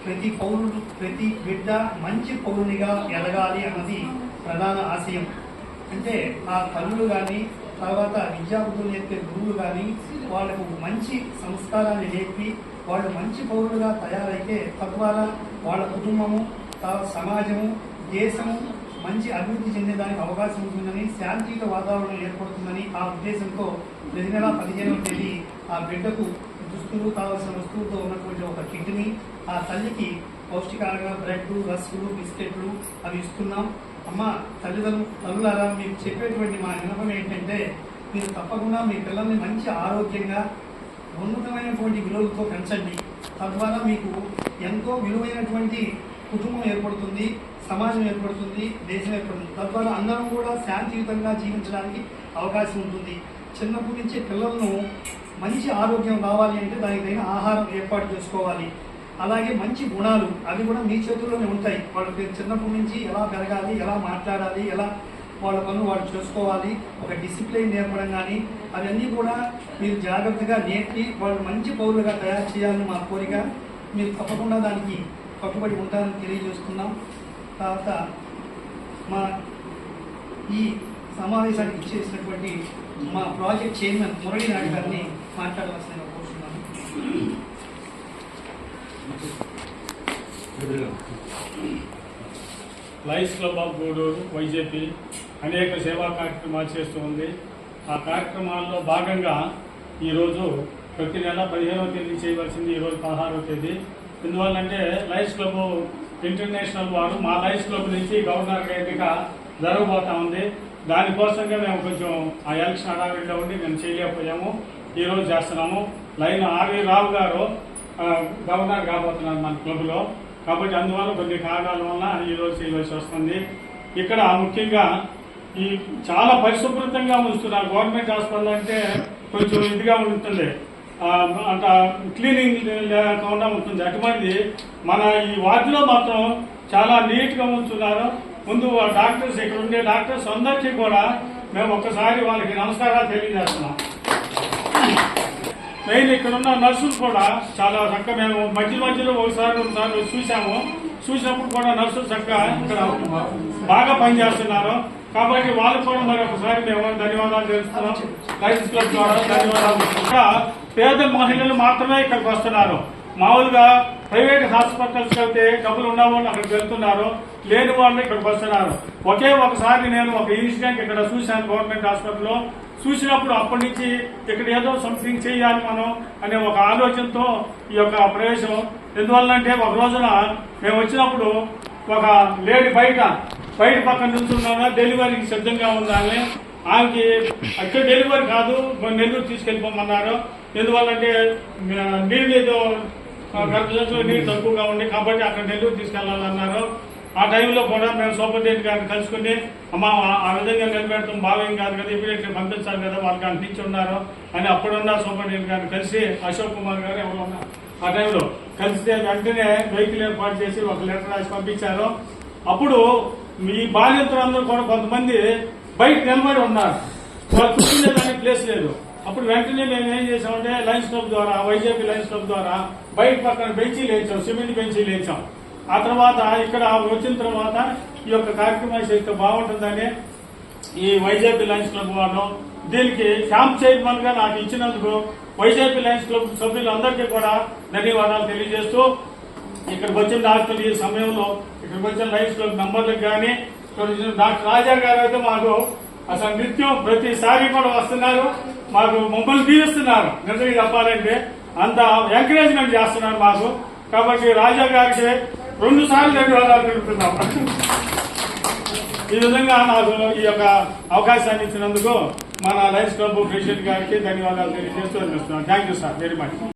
ప్రతి పౌరుడు ప్రతి బిడ్డ మంచి పౌరునిగా ఎదగాలి అన్నది ప్రధాన ఆశయం. అంటే ఆ తల్లులు కానీ తర్వాత విద్యాబుద్ధులు నేర్పే గురువులు కానీ వాళ్ళకు మంచి సంస్కారాన్ని నేర్పి వాళ్ళు మంచి పౌరులుగా తయారైతే తద్వారా వాళ్ళ కుటుంబము సమాజము దేశము మంచి అభివృద్ధి చెందేదానికి అవకాశం ఉంటుందని, శాంతియుత వాతావరణం ఏర్పడుతుందని ఆ ఉద్దేశంతో ప్రతి నెల 15వ తేదీ ఆ బిడ్డకు దుస్తులు కావాల్సిన వస్తువులతో ఉన్నటువంటి ఒక కిట్ని ఆ తల్లికి పౌష్టికారంగా బ్రెడ్, రస్కులు, బిస్కెట్లు అవి ఇస్తున్నాం. అమ్మ తల్లులారా మీకు చెప్పేటువంటి మా విన్నపం ఏంటంటే మీరు తప్పకుండా మీ పిల్లల్ని మంచి ఆరోగ్యంగా ఉన్నతమైనటువంటి విలువలతో పెంచండి. తద్వారా మీకు ఎంతో విలువైనటువంటి కుటుంబం ఏర్పడుతుంది, సమాజం ఏర్పడుతుంది, దేశం ఏర్పడుతుంది. తద్వారా అందరం కూడా శాంతియుతంగా జీవించడానికి అవకాశం ఉంటుంది. చిన్నప్పటి నుంచి పిల్లలను మంచి ఆరోగ్యం కావాలి అంటే దానికి తగిన ఆహారం ఏర్పాటు చేసుకోవాలి. అలాగే మంచి గుణాలు అవి కూడా మీ చేతుల్లోనే ఉంటాయి. వాళ్ళకి చిన్నప్పటి నుంచి ఎలా పెరగాలి, ఎలా మాట్లాడాలి, ఎలా వాళ్ళ పనులు వాళ్ళు చేసుకోవాలి, ఒక డిసిప్లిన్ నేర్పడం కానీ అవన్నీ కూడా మీరు జాగ్రత్తగా నేర్పి వాళ్ళు మంచి పౌరులుగా తయారు చేయాలని మా కోరిక. మీరు తప్పకుండా దానికి కట్టుబడి ఉంటారని తెలియజేస్తున్నాం. తర్వాత మా ఈ సమావేశానికి ఇచ్చేసినటువంటి మా ప్రాజెక్ట్ చైర్మన్ మురళీ నాయుడు గారిని మాట్లాడవలసిందిగా కోరుతున్నాను. లయన్స్ క్లబ్ ఆఫ్ గూడూరు వైజేపీ అనేక సేవా కార్యక్రమాలు చేస్తూ ఉంది. ఆ కార్యక్రమాల్లో భాగంగా ఈరోజు ప్రతి నెల 15వ తేదీ చేయవలసింది, ఈరోజు 16వ తేదీ. ఎందువల్లంటే లయన్స్ క్లబ్ ఇంటర్నేషనల్ వారు మా లయన్స్ క్లబ్ నుంచి గవర్నర్ ఎన్నిక జరగబోతా ఉంది. దానికోసంగా మేము కొంచెం ఆ ఎలక్షన్ హడావిడిలో ఉండి మేము చేయలేకపోయాము. ఈరోజు చేస్తున్నాము. లైన్ ఆర్వి రావు గారు గవర్నర్ కాబోతున్నారు మన క్లబ్లో. కాబట్టి అందువల్ల కొన్ని కారణాల వల్ల ఈరోజు చేయవలసి వస్తుంది. ఇక్కడ ముఖ్యంగా ఈ చాలా పరిశుభ్రతంగా ఉంచుతున్నారు. గవర్నమెంట్ హాస్పిటల్ అంటే కొంచెం ఇదిగా ఉంటుంది, అంత క్లీనింగ్ లేకుండా ఉంటుంది. అటువంటి మన ఈ వార్డులో మాత్రం చాలా నీట్గా ఉంచుతున్నారు. ముందు డాక్టర్స్, ఇక్కడ ఉండే డాక్టర్స్ అందరికీ కూడా మేము ఒక్కసారి వాళ్ళకి నమస్కారాలు తెలియజేస్తున్నాం. మెయిన్ ఇక్కడ ఉన్న నర్సులు కూడా చాలా చక్కగా మేము మధ్యలో ఒకసారి చూసాము. చూసినప్పుడు కూడా నర్సులు చక్కగా ఇక్కడ బాగా పనిచేస్తున్నారు. కాబట్టి వాళ్ళకు కూడా మరి ఒకసారి మేము ధన్యవాదాలు తెలుస్తున్నాం. లయన్స్ క్లబ్ ద్వారా ధన్యవాదాలు. ఇక్కడ పేద మహిళలు మాత్రమే ఇక్కడికి వస్తున్నారు. మామూలుగా ప్రైవేట్ హాస్పిటల్స్కి వెళ్తే డబ్బులు ఉన్న వాళ్ళు అక్కడికి వెళ్తున్నారు, లేని వాళ్ళు ఇక్కడికి వస్తున్నారు. ఒకే ఒకసారి నేను ఒక ఇన్సిడెంట్ ఇక్కడ చూశాను గవర్నమెంట్ హాస్పిటల్లో. చూసినప్పుడు అప్పటి నుంచి ఇక్కడ ఏదో సంథింగ్ చేయాలి మనం అనే ఒక ఆలోచనతో ఈ యొక్క ప్రవేశం. ఎందువల్లంటే ఒక రోజున మేము వచ్చినప్పుడు ఒక లేడీ బయట పక్కన నిల్చున్నాను, డెలివరీకి సిద్ధంగా ఉందని. ఆమెకి అక్కడ డెలివరీ కాదు, నెల్లూరు తీసుకెళ్ళిపోమన్నారు. ఎందువల్లంటే నీళ్ళు ఏదో గర్భసంచిలో నీళ్ళు తక్కువగా ఉంది కాబట్టి అక్కడ నెల్లూరు తీసుకెళ్లాలన్నారు. ఆ టైంలో కూడా మేము సూపరింటెండెంట్ గారిని కలుసుకుని అమ్మ ఆ విధంగా నిలబెడతాం బాగేం కాదు కదా, ఇమీడియట్గా పంపించాలి కదా, వాళ్ళకి అంటించి ఉన్నారు అని అప్పుడున్న సూపరింటెండెంట్ గారిని కలిసి అశోక్ కుమార్ గారు ఎవరు ఉన్నారు ఆ టైంలో కలిస్తే వెంటనే వెహికల్ ఏర్పాటు చేసి ఒక లెటర్ రాసి పంపించారు. అప్పుడు మీ బాధితులందరూ కూడా కొంతమంది బయట నిలబడి ఉన్నారు, వాళ్ళు కూర్చునేదానికి ప్లేస్ లేదు. అప్పుడు వెంటనే మేము ఏం చేసామంటే లయన్స్ క్లబ్ ద్వారా, వైజేపీ లయన్స్ క్లబ్ ద్వారా బయట పక్కన బెంచీలు వేయించాం, సిమెంట్ బెంచీలు వేయించాం. ఆ తర్వాత ఇక్కడ వచ్చిన తర్వాత ఈ యొక్క కార్యక్రమం చేస్తే బాగుంటుందని ఈ వైజేపీ లయన్స్ క్లబ్ వాళ్ళు దీనికి క్యాంప్ చైర్మన్ గా నాకు ఇచ్చినందుకు వైజేపీ లయన్స్ క్లబ్ సభ్యులందరికీ కూడా ధన్యవాదాలు తెలియజేస్తూ, ఇక్కడికి వచ్చిన డాక్టర్లు ఈ సమయంలో ఇక్కడికి వచ్చిన లయన్స్ క్లబ్ మెంబర్లకు కానీ డాక్టర్ రాజా గారు అయితే మాకు అసలు నిత్యం ప్రతిసారి కూడా వస్తున్నారు, మాకు మమ్మల్ని దీవిస్తున్నారు. నిజంగా చెప్పాలంటే అంత ఎంకరేజ్మెంట్ చేస్తున్నారు మాకు. కాబట్టి రాజా గారికి 2 సార్లు ధన్యవాదాలు తెలుపుతున్నాం. ఈ విధంగా నాకు ఈ యొక్క అవకాశాన్ని ఇచ్చినందుకు మన లయన్స్ క్లబ్ ప్రెసిడెంట్ గారికి ధన్యవాదాలు తెలియజేస్తూ అనిపిస్తున్నాను. Thank you sir very much.